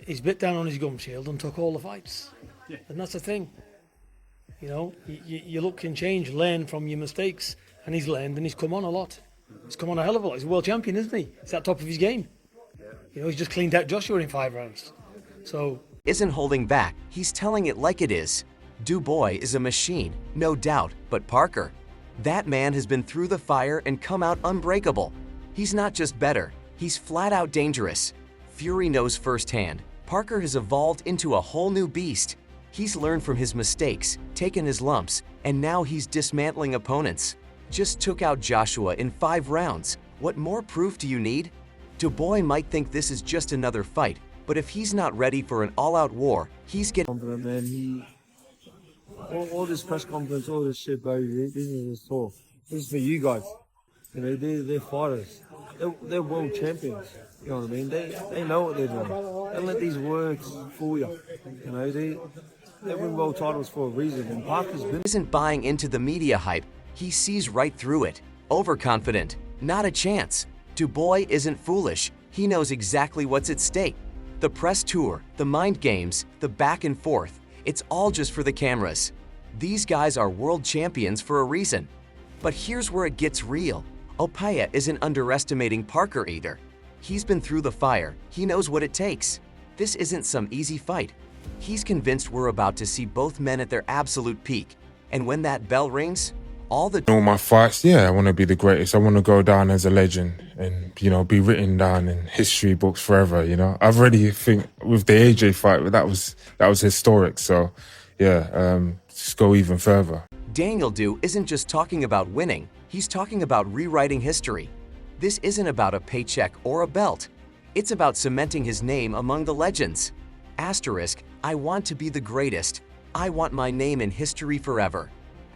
he's bit down on his gum shield and took all the fights. Yeah. And that's the thing. You know, you look and change, learn from your mistakes, and he's learned and he's come on a lot. He's come on a hell of a lot. He's a world champion, isn't he? He's at top of his game. You know, he's just cleaned out Joshua in 5 rounds. So Isn't holding back, he's telling it like it is. Dubois is a machine, no doubt, but Parker, that man has been through the fire and come out unbreakable. He's not just better, he's flat out dangerous. Fury knows firsthand, Parker has evolved into a whole new beast. He's learned from his mistakes, taken his lumps, and now he's dismantling opponents. Just took out Joshua in 5 rounds. What more proof do you need? Dubois might think this is just another fight, but if he's not ready for an all-out war, he's getting confident, man. All this press conference, all this shit, bro. This is his talk. This is for you guys. You know, they're fighters. They're world champions. You know what I mean? They know what they're doing. Don't let these words fool you. You know, they win world titles for a reason. And Parker's been. Isn't buying into the media hype. He sees right through it. Overconfident. Not a chance. Dubois isn't foolish. He knows exactly what's at stake. The press tour, the mind games, the back and forth. It's all just for the cameras. These guys are world champions for a reason. But here's where it gets real. Opaya isn't underestimating Parker either. He's been through the fire. He knows what it takes. This isn't some easy fight. He's convinced we're about to see both men at their absolute peak. And when that bell rings, all my fights, yeah, I want to be the greatest. I want to go down as a legend and, you know, be written down in history books forever, you know. I've already think with the AJ fight, that was historic. So, yeah, just go even further. Daniel Du isn't just talking about winning. He's talking about rewriting history. This isn't about a paycheck or a belt. It's about cementing his name among the legends. Asterisk, I want to be the greatest. I want my name in history forever.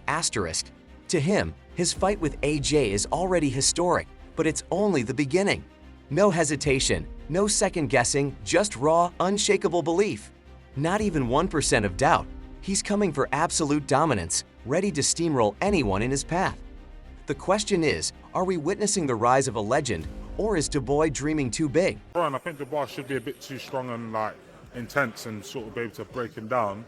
Asterisk. To him, his fight with AJ is already historic, but it's only the beginning. No hesitation, no second guessing, just raw, unshakable belief. Not even 1% of doubt. He's coming for absolute dominance, ready to steamroll anyone in his path. The question is, are we witnessing the rise of a legend, or is Dubois dreaming too big? Brian, I think Dubois should be a bit too strong and intense and sort of be able to break him down.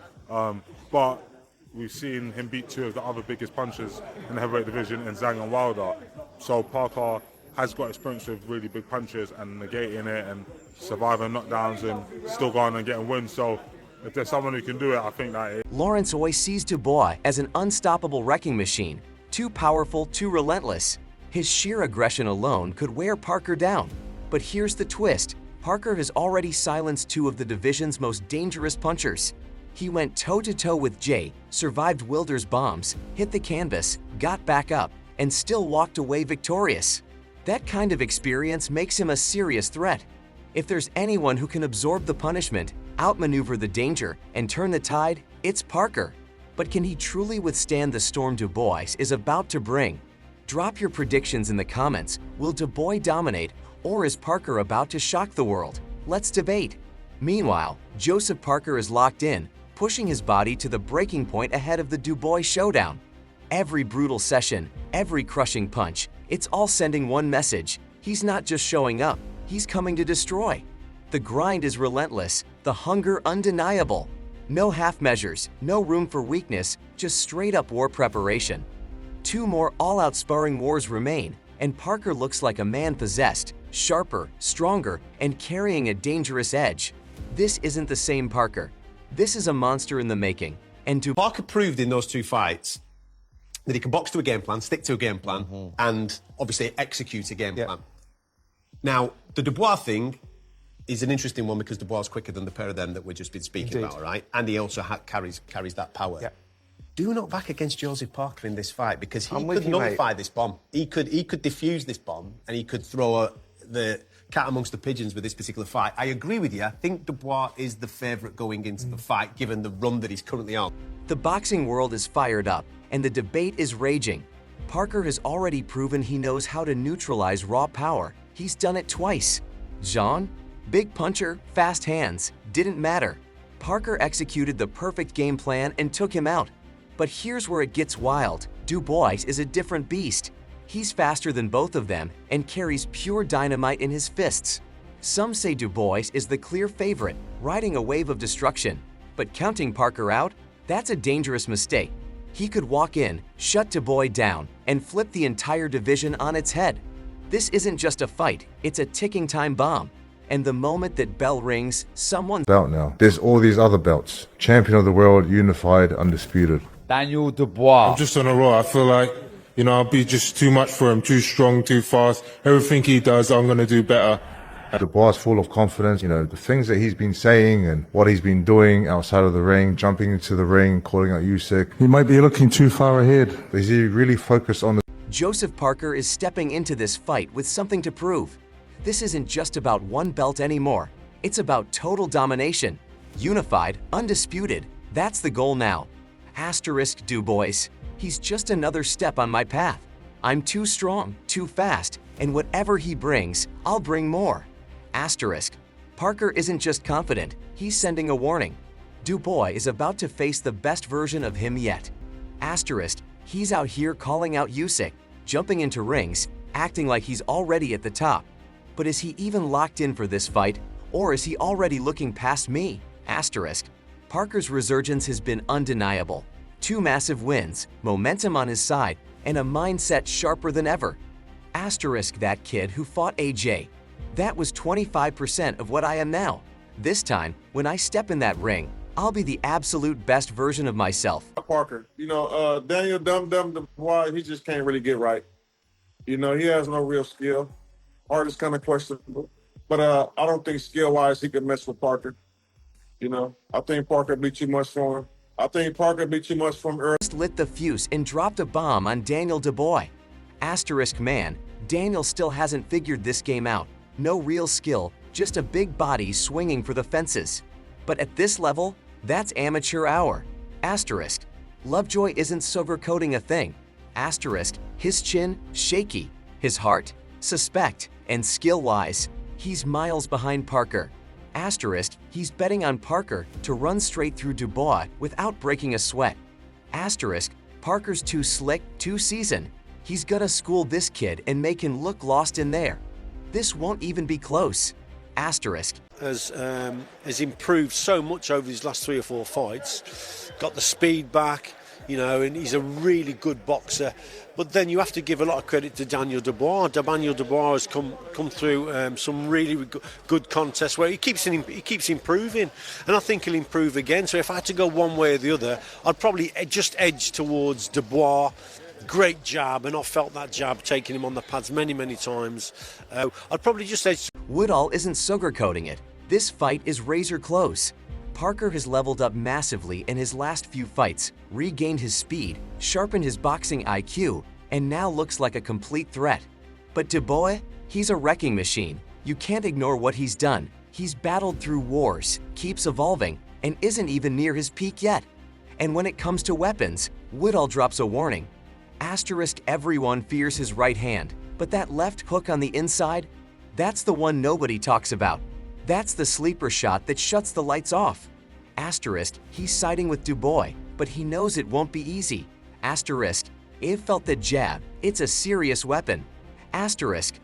But we've seen him beat 2 of the other biggest punchers in the heavyweight division in Zhang and Wilder. So Parker has got experience with really big punches and negating it and surviving knockdowns and still going and getting wins. So if there's someone who can do it, I think that is. Lawrence Oy sees Dubois as an unstoppable wrecking machine, too powerful, too relentless. His sheer aggression alone could wear Parker down. But here's the twist. Parker has already silenced 2 of the division's most dangerous punchers. He went toe-to-toe with Jay, survived Wilder's bombs, hit the canvas, got back up, and still walked away victorious. That kind of experience makes him a serious threat. If there's anyone who can absorb the punishment, outmaneuver the danger, and turn the tide, it's Parker. But can he truly withstand the storm Dubois is about to bring? Drop your predictions in the comments. Will Dubois dominate, or is Parker about to shock the world? Let's debate. Meanwhile, Joseph Parker is locked in, pushing his body to the breaking point ahead of the Dubois showdown. Every brutal session, every crushing punch, it's all sending one message. He's not just showing up, he's coming to destroy. The grind is relentless, the hunger undeniable. No half measures, no room for weakness, just straight up war preparation. 2 more all-out sparring wars remain, and Parker looks like a man possessed, sharper, stronger, and carrying a dangerous edge. This isn't the same Parker. This is a monster in the making, and Parker proved in those 2 fights that he can box to a game plan, stick to a game plan, and obviously execute a game plan. Now, the Dubois thing is an interesting one because Dubois is quicker than the pair of them that we've just been speaking about, right? And he also carries that power. Yep. Do not back against Joseph Parker in this fight because he could nullify this bomb. He could defuse this bomb and he could throw the cat amongst the pigeons with this particular fight. I agree with you. I think Dubois is the favourite going into the fight, given the run that he's currently on. the boxing world is fired up, and the debate is raging. Parker has already proven he knows how to neutralize raw power. He's done it twice. Jean? Big puncher, fast hands. Didn't matter. Parker executed the perfect game plan and took him out. But here's where it gets wild. Dubois is a different beast. He's faster than both of them and carries pure dynamite in his fists. Some say Dubois is the clear favorite, riding a wave of destruction. But counting Parker out, that's a dangerous mistake. He could walk in, shut Dubois down, and flip the entire division on its head. This isn't just a fight, it's a ticking time bomb. And the moment that bell rings, someone belt now. There's all these other belts. Champion of the world, unified, undisputed. Daniel Dubois. I'm just on a roll. I feel like, I'll be just too much for him, too strong, too fast. Everything he does, I'm going to do better. Dubois is full of confidence. The things that he's been saying and what he's been doing outside of the ring, jumping into the ring, calling out Usyk. He might be looking too far ahead. Is he really focused on the... Joseph Parker is stepping into this fight with something to prove. This isn't just about one belt anymore. It's about total domination. Unified, undisputed. That's the goal now. Asterisk Dubois. He's just another step on my path. I'm too strong, too fast, and whatever he brings, I'll bring more. Asterisk. Parker isn't just confident, he's sending a warning. Dubois is about to face the best version of him yet. Asterisk. He's out here calling out Usyk, jumping into rings, acting like he's already at the top. But is he even locked in for this fight, or is he already looking past me? Asterisk. Parker's resurgence has been undeniable. 2 massive wins, momentum on his side, and a mindset sharper than ever. Asterisk that kid who fought AJ. That was 25% of what I am now. This time, when I step in that ring, I'll be the absolute best version of myself. Parker, Daniel Dubois, he just can't really get right. He has no real skill. Art is kind of questionable. But I don't think skill-wise he could mess with Parker. I think Parker would be too much for him. I think Parker would be too much for him early. Lit the fuse and dropped a bomb on Daniel Dubois. Asterisk man, Daniel still hasn't figured this game out. No real skill, just a big body swinging for the fences. But at this level, that's amateur hour. Asterisk. Lovejoy isn't sugarcoating a thing. Asterisk. His chin, shaky. His heart, suspect. And skill-wise, he's miles behind Parker. Asterisk. He's betting on Parker to run straight through Dubois without breaking a sweat. Asterisk. Parker's too slick, too seasoned. He's gonna school this kid and make him look lost in there. This won't even be close. Asterisk. Has improved so much over his last 3 or 4 fights. Got the speed back, and he's a really good boxer. But then you have to give a lot of credit to Daniel Dubois. Daniel Dubois has come through some really good contests where he keeps improving, and I think he'll improve again. So if I had to go one way or the other, I'd probably just edge towards Dubois. Great jab, and I felt that jab taking him on the pads many times. I'd probably just edge. Woodall isn't sugarcoating it. This fight is razor close. Parker has leveled up massively in his last few fights, regained his speed, sharpened his boxing IQ, and now looks like a complete threat. But Dubois, he's a wrecking machine. You can't ignore what he's done. He's battled through wars, keeps evolving, and isn't even near his peak yet. And when it comes to weapons, Woodall drops a warning. Asterisk everyone fears his right hand, but that left hook on the inside, that's the one nobody talks about. That's the sleeper shot that shuts the lights off. Asterisk, he's siding with Dubois, but he knows it won't be easy. Asterisk, it felt the jab, it's a serious weapon. Asterisk,